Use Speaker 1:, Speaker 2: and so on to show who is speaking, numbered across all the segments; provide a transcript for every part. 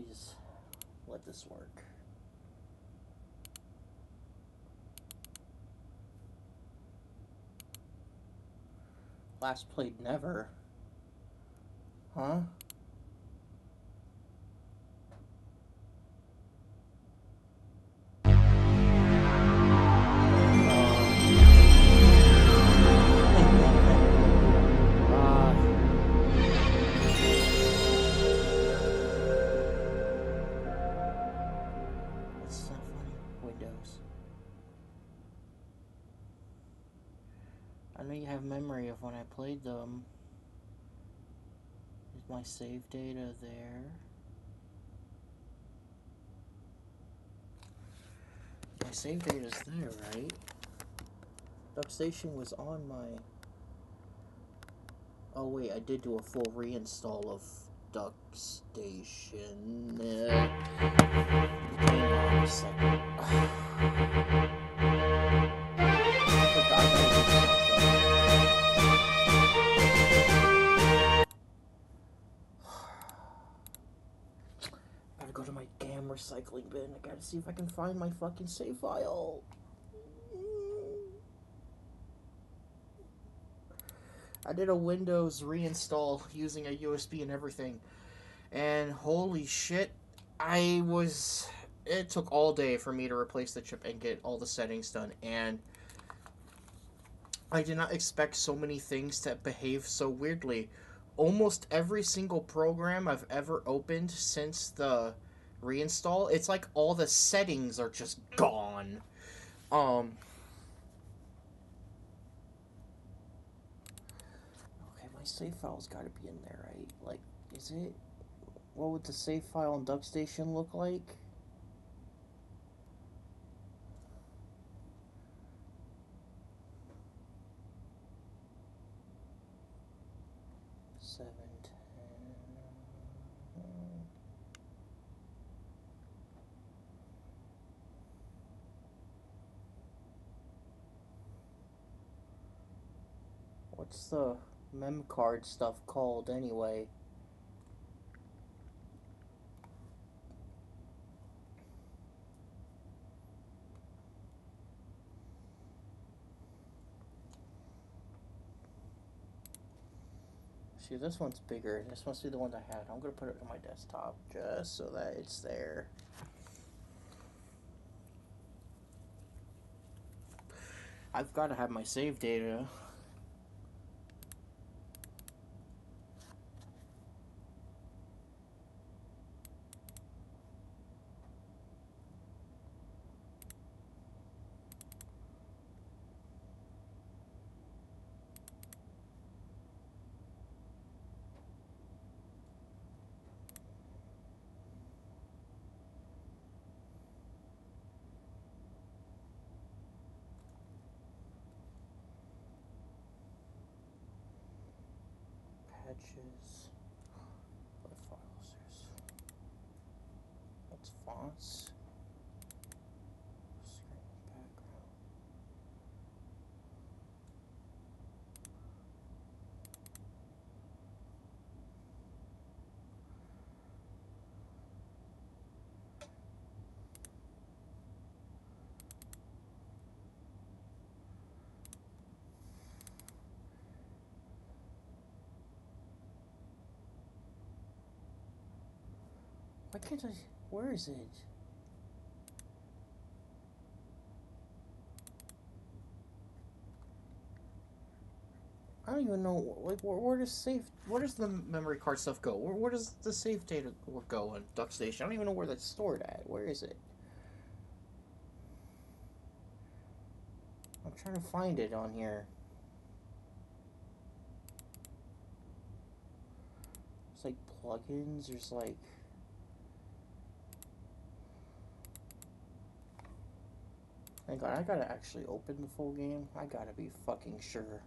Speaker 1: Please let this work. Last played never. Huh? That's not funny. Windows. I know you have memory of when I played them. Is my save data there? My save data's there, right? Duck Station was on my... Oh wait, I did do a full reinstall of Duck Station. Hang on a second. I forgot I did something. Gotta go to my damn recycling bin. I gotta see if I can find my fucking save file. I did a Windows reinstall using a USB and everything. And holy shit, it took all day for me to replace the chip and get all the settings done. And I did not expect so many things to behave so weirdly. Almost every single program I've ever opened since the reinstall, it's like all the settings are just gone. My save file's got to be in there, right? Like, is it? What would the save file in Duck Station look like? What's the mem card stuff called anyway? See, this one's bigger. This must be the one I had. I'm gonna put it on my desktop just so that it's there. I've got to have my save data. Patches. What files? What's fonts? Screen background. Why can't I? Where is it? I don't even know. Like, where does save? Where does the memory card stuff go? Where does the save data go on Duck Station? I don't even know where that's stored at. Where is it? I'm trying to find it on here. It's like plugins. There's like. Hang on, I gotta actually open the full game. I gotta be fucking sure.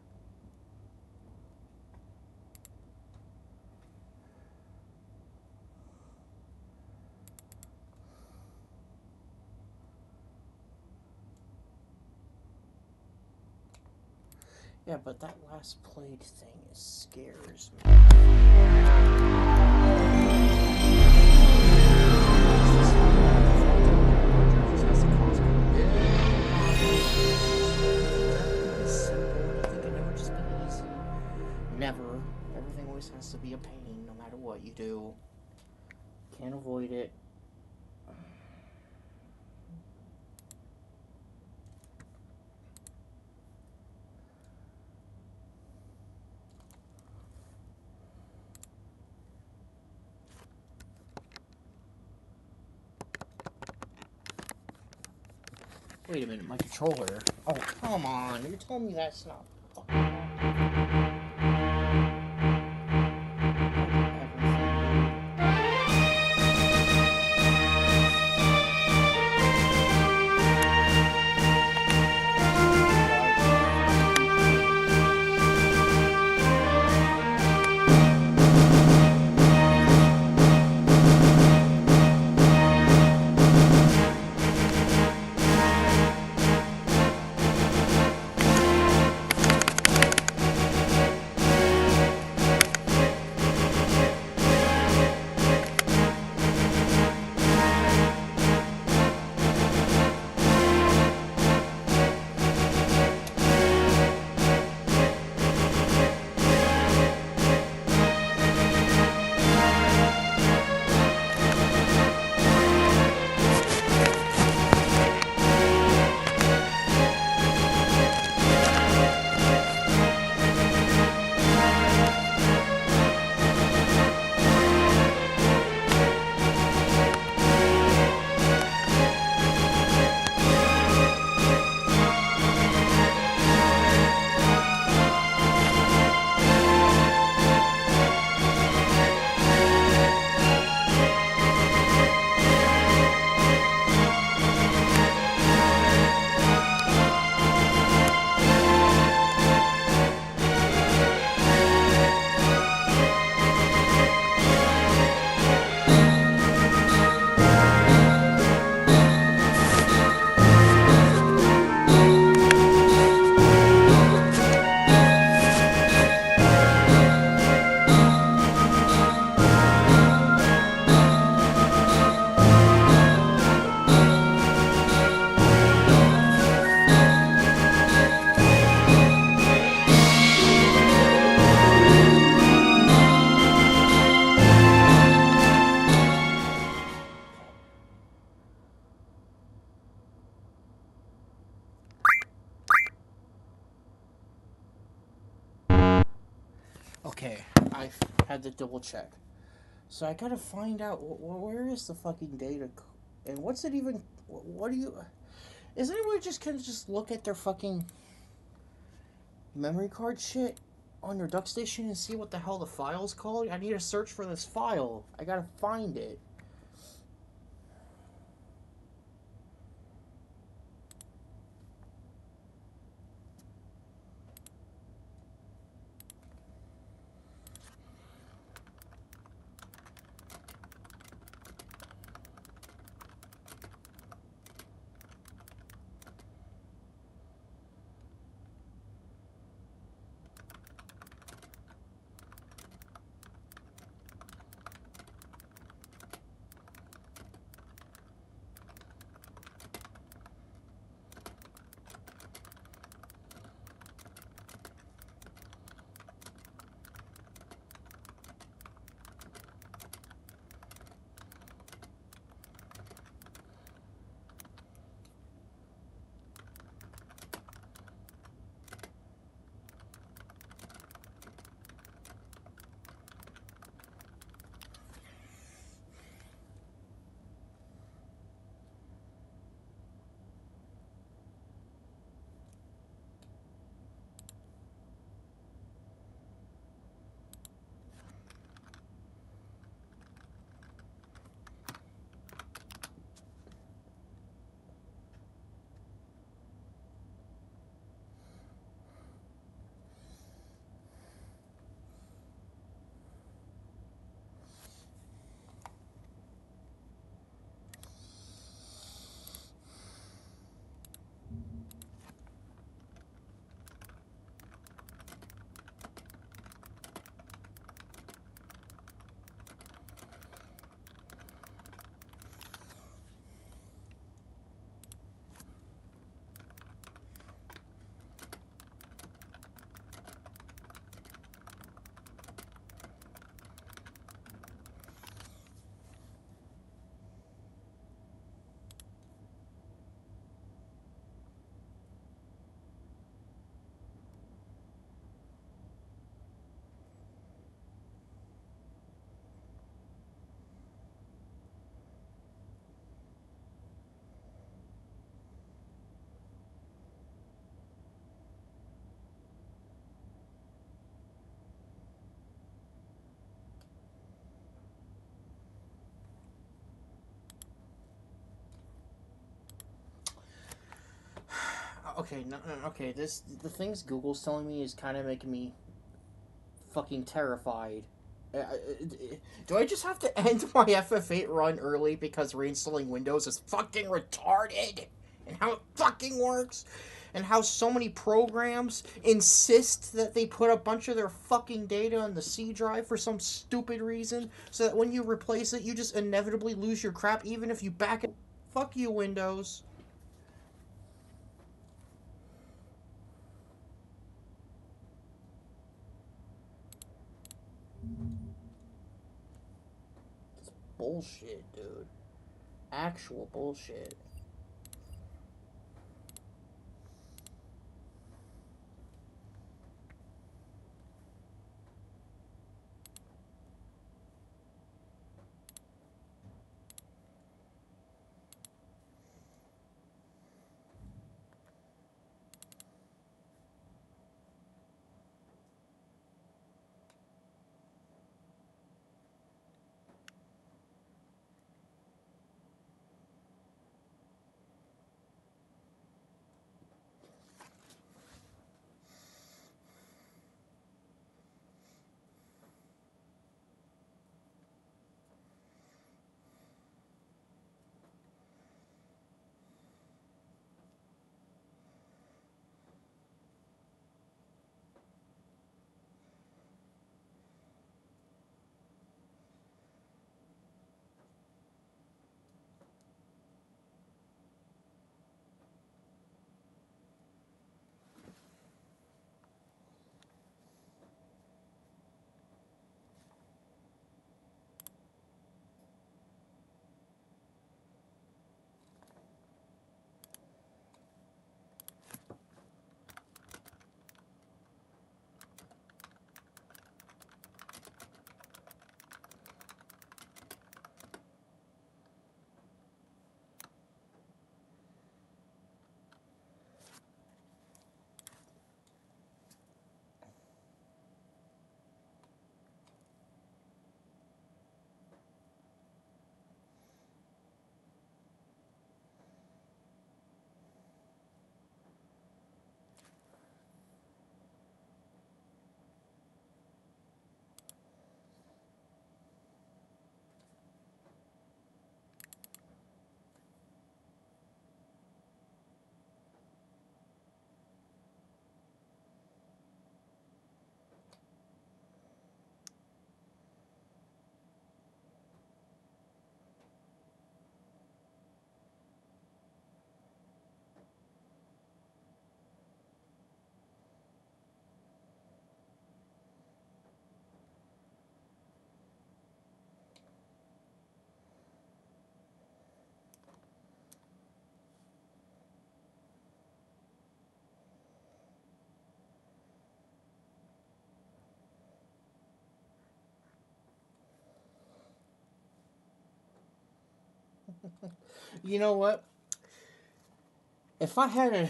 Speaker 1: Yeah, but that last played thing scares me. Never. Everything always has to be a pain, no matter what you do. Can't avoid it. Wait a minute, my controller. Oh, come on. You told me that's not fucking. Okay, I had to double check. So I gotta find out where is the fucking data, and what's it even? What do you? Is anyone just kind of just look at their fucking memory card shit on your DuckStation and see what the hell the file's called? I need to search for this file. I gotta find it. Okay, no, no, okay. The things Google's telling me is kind of making me fucking terrified. Do I just have to end my FF8 run early because reinstalling Windows is fucking retarded? And how it fucking works? And how so many programs insist that they put a bunch of their fucking data on the C drive for some stupid reason, so that when you replace it, you just inevitably lose your crap even if you back it. Fuck you, Windows. It's bullshit, dude. Actual bullshit. You know what? If I had a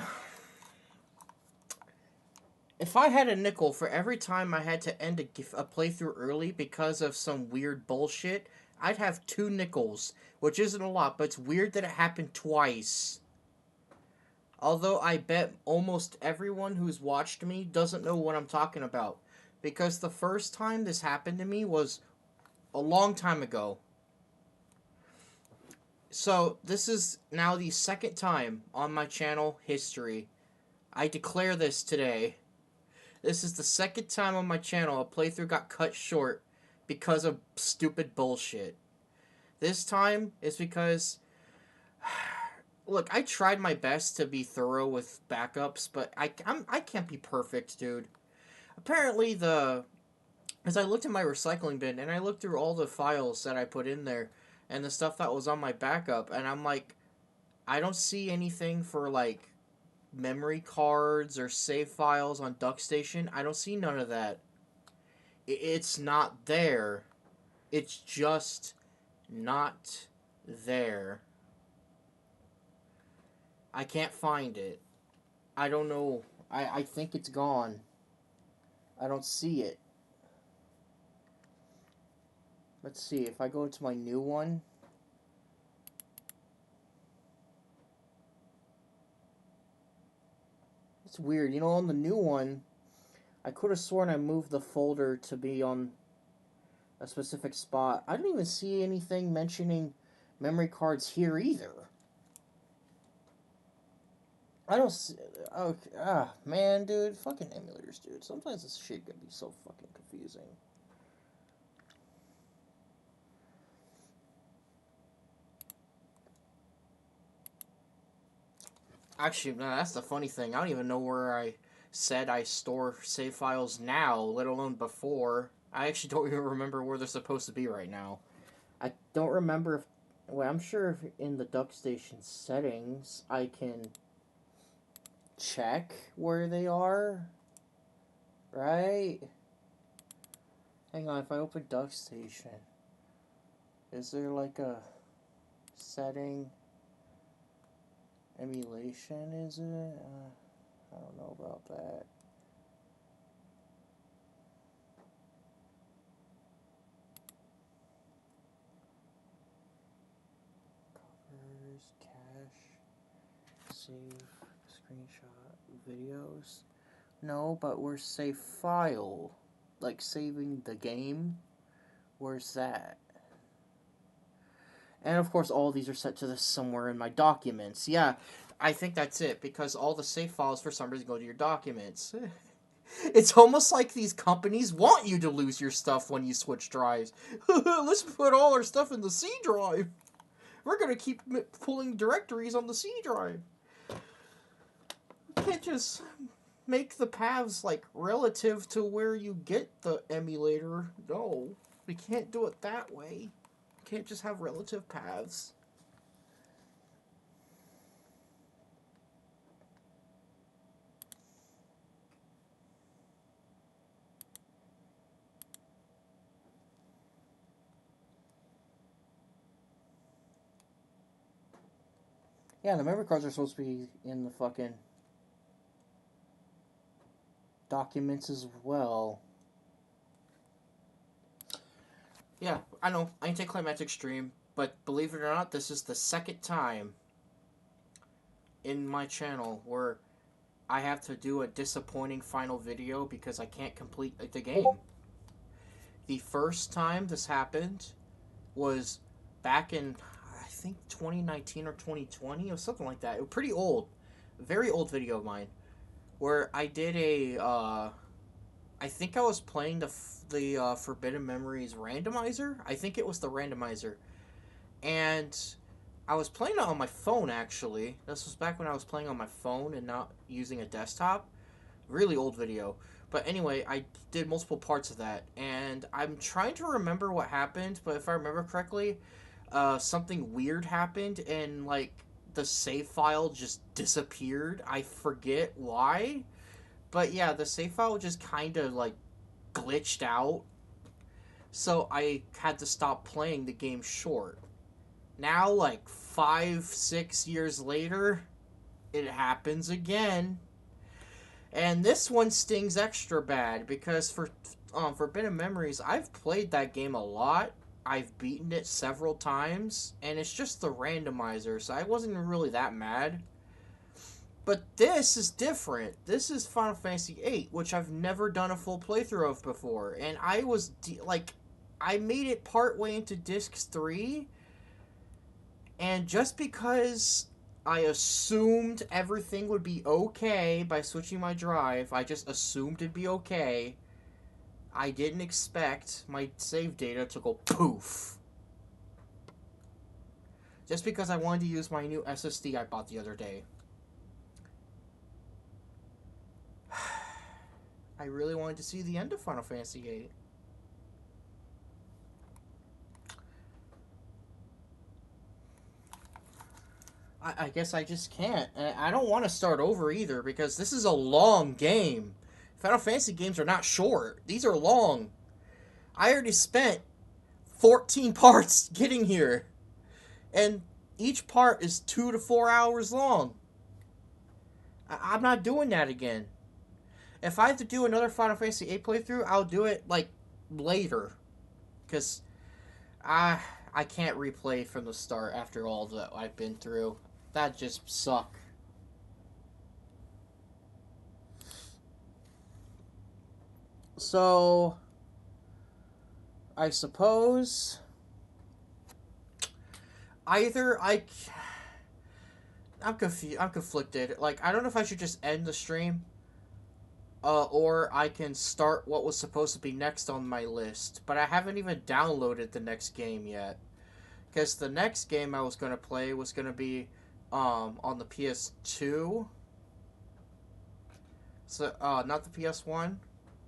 Speaker 1: if I had a nickel for every time I had to end a playthrough early because of some weird bullshit, I'd have 2 nickels, which isn't a lot, but it's weird that it happened twice. Although I bet almost everyone who's watched me doesn't know what I'm talking about, because the first time this happened to me was a long time ago. So, this is now the second time on my channel history. I declare this today. This is the second time on my channel a playthrough got cut short because of stupid bullshit. This time is because, look, I tried my best to be thorough with backups, but I can't be perfect, dude. Apparently, as I looked at my recycling bin and I looked through all the files that I put in there and the stuff that was on my backup, and I'm like, I don't see anything for like memory cards or save files on DuckStation. I don't see none of that. It's not there. It's just not there. I can't find it. I don't know. I think it's gone. I don't see it. Let's see. If I go to my new one. It's weird. You know, on the new one, I could have sworn I moved the folder to be on a specific spot. I didn't even see anything mentioning memory cards here either. I don't see... Okay, man, dude. Fucking emulators, dude. Sometimes this shit can be so fucking confusing. Actually, no, that's the funny thing. I don't even know where I said I store save files now, let alone before. I actually don't even remember where they're supposed to be right now. I don't remember if... Well, I'm sure if in the DuckStation settings, I can check where they are. Right? Hang on, if I open DuckStation, is there like a setting? Emulation, is it? I don't know about that. Covers, cache, save, screenshot, videos. No, but where's save file? Like saving the game? Where's that? And of course, all these are set to this somewhere in my documents. Yeah, I think that's it, because all the save files for some reason go to your documents. It's almost like these companies want you to lose your stuff when you switch drives. Let's put all our stuff in the C drive. We're going to keep pulling directories on the C drive. You can't just make the paths, like, relative to where you get the emulator. No, we can't do it that way. Can't just have relative paths. Yeah, the memory cards are supposed to be in the fucking documents as well. Yeah, I know, anticlimactic stream, but believe it or not, this is the second time in my channel where I have to do a disappointing final video because I can't complete the game. The first time this happened was back in, I think, 2019 or 2020 or something like that. It was pretty old. A very old video of mine where I did a, I think I was playing the Forbidden Memories randomizer. I think it was the randomizer. And I was playing it on my phone, actually. This was back when I was playing on my phone and not using a desktop. Really old video. But anyway, I did multiple parts of that. And I'm trying to remember what happened, but if I remember correctly, something weird happened and, like, the save file just disappeared. I forget why. But yeah, the save file just kind of, like, glitched out. So I had to stop playing the game short. Now, like 5-6 years later, it happens again. And this one stings extra bad because for Forbidden Memories, I've played that game a lot. I've beaten it several times, and it's just the randomizer, so I wasn't really that mad. But this is different. This is Final Fantasy VIII, which I've never done a full playthrough of before. And I was, I made it partway into Disc 3, and just because I assumed everything would be okay by switching my drive, I just assumed it'd be okay, I didn't expect my save data to go poof. Just because I wanted to use my new SSD I bought the other day. I really wanted to see the end of Final Fantasy VIII. I guess I just can't. And I don't want to start over either, because this is a long game. Final Fantasy games are not short. These are long. I already spent 14 parts getting here. And each part is 2 to 4 hours long. I'm not doing that again. If I have to do another Final Fantasy VIII playthrough, I'll do it, like, later. Because I can't replay from the start after all that I've been through. That just suck. So, I suppose either I'm confused. I'm conflicted. Like, I don't know if I should just end the stream, or I can start what was supposed to be next on my list. But I haven't even downloaded the next game yet, because the next game I was gonna play was gonna be, on the PS2. So, not the PS1.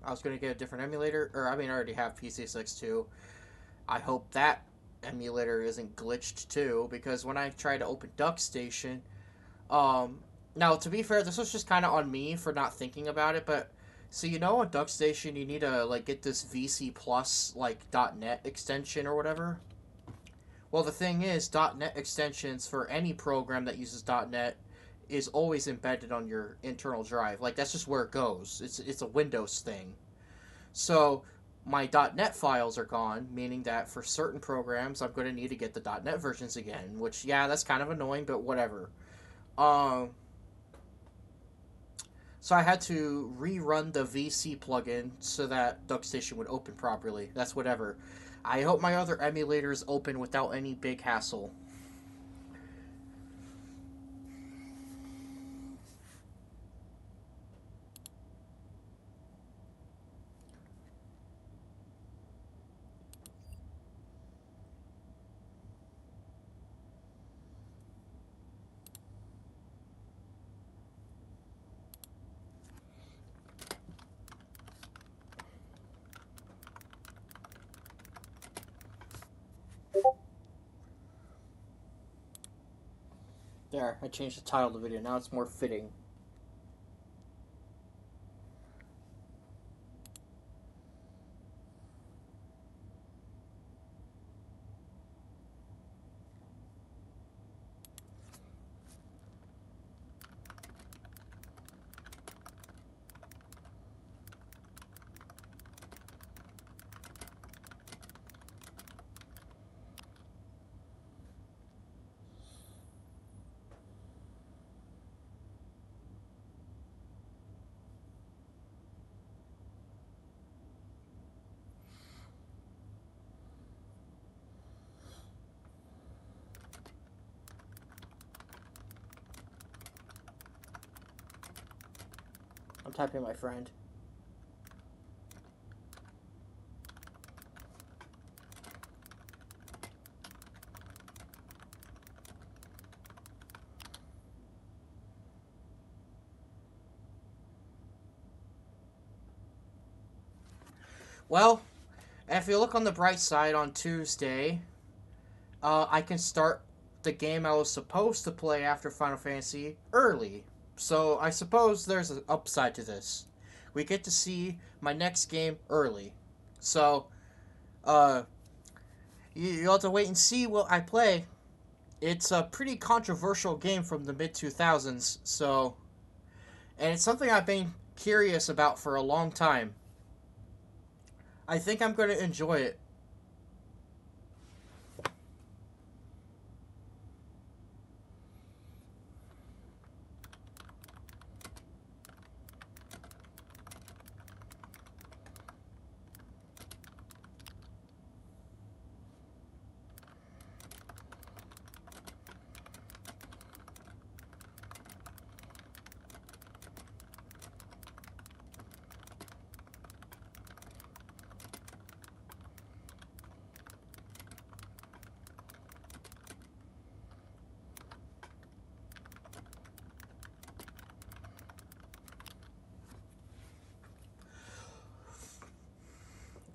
Speaker 1: I was gonna get a different emulator, or I mean, I already have PC6 I hope that emulator isn't glitched too, because when I tried to open DuckStation, um, now to be fair, this was just kind of on me for not thinking about it, but so on DuckStation you need to like get this VC Plus like .NET extension or whatever. Well, the thing is, .NET extensions for any program that uses .NET is always embedded on your internal drive. Like that's just where it goes. It's a Windows thing. So my .NET files are gone, meaning that for certain programs I'm going to need to get the .NET versions again, which yeah, that's kind of annoying, but whatever. Um, so I had to rerun the VC plugin so that DuckStation would open properly. That's whatever. I hope my other emulators open without any big hassle. There, I changed the title of the video. Now it's more fitting. I'm typing my friend. Well, if you look on the bright side, on Tuesday, I can start the game I was supposed to play after Final Fantasy early. So I suppose there's an upside to this. We get to see my next game early. So, uh, you'll have to wait and see what I play. It's a pretty controversial game from the mid 2000s, so. And it's something I've been curious about for a long time. I think I'm going to enjoy it.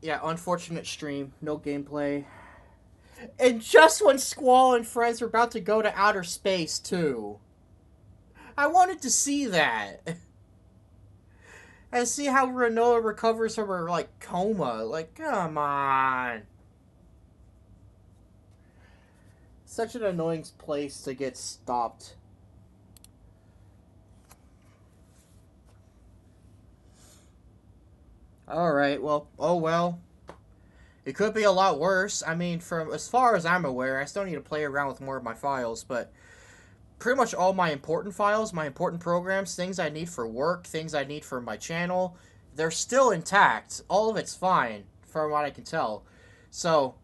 Speaker 1: Yeah, unfortunate stream. No gameplay. And just when Squall and friends were about to go to outer space, too. I wanted to see that. And see how Renoa recovers from her, like, coma. Like, come on. Such an annoying place to get stopped. Alright, well, oh well. It could be a lot worse. I mean, from as far as I'm aware, I still need to play around with more of my files, but pretty much all my important files, my important programs, things I need for work, things I need for my channel, they're still intact. All of it's fine, from what I can tell. So,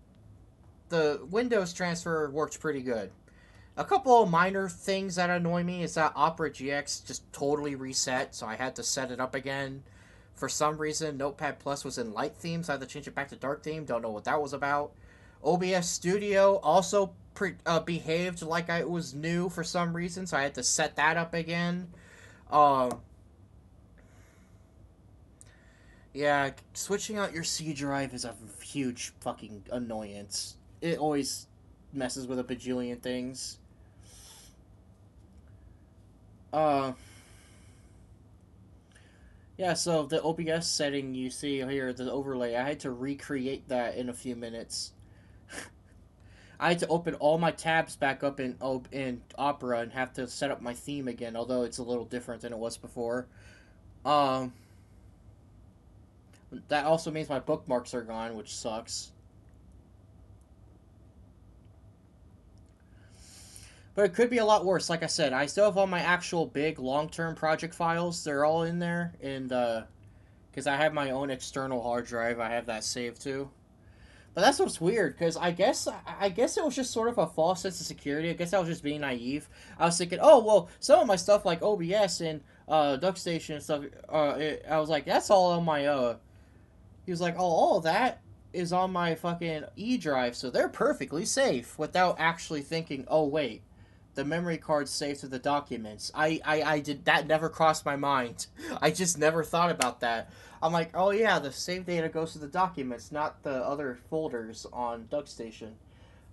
Speaker 1: the Windows transfer worked pretty good. A couple of minor things that annoy me is that Opera GX just totally reset, so I had to set it up again. For some reason, Notepad Plus was in light theme, so I had to change it back to dark theme. Don't know what that was about. OBS Studio also behaved like it was new for some reason, so I had to set that up again. Um, yeah, switching out your C drive is a huge fucking annoyance. It always messes with a bajillion things. Uh, yeah, so the OBS setting you see here, the overlay, I had to recreate that in a few minutes. I had to open all my tabs back up in Opera and have to set up my theme again, although it's a little different than it was before. Um, that also means my bookmarks are gone, which sucks. But it could be a lot worse. Like I said, I still have all my actual big long-term project files. They're all in there, and because I have my own external hard drive, I have that saved too. But that's what's weird, because I guess it was just sort of a false sense of security. I guess I was just being naive. I was thinking, oh well, some of my stuff like OBS and DuckStation and stuff. I was like, that's all on my. He was like, oh, all of that is on my fucking E drive, so they're perfectly safe. Without actually thinking, oh wait, the memory card's saved to the documents. I did that. Never crossed my mind. I just never thought about that. I'm like, oh yeah, the save data goes to the documents, not the other folders on DuckStation.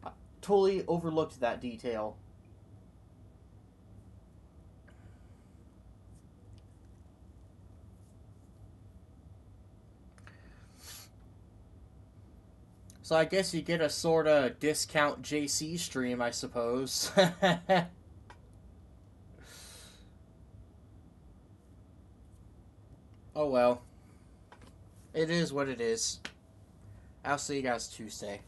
Speaker 1: I totally overlooked that detail. So I guess you get a sort of discount JC stream, I suppose. Oh well, it is what it is. I'll see you guys Tuesday.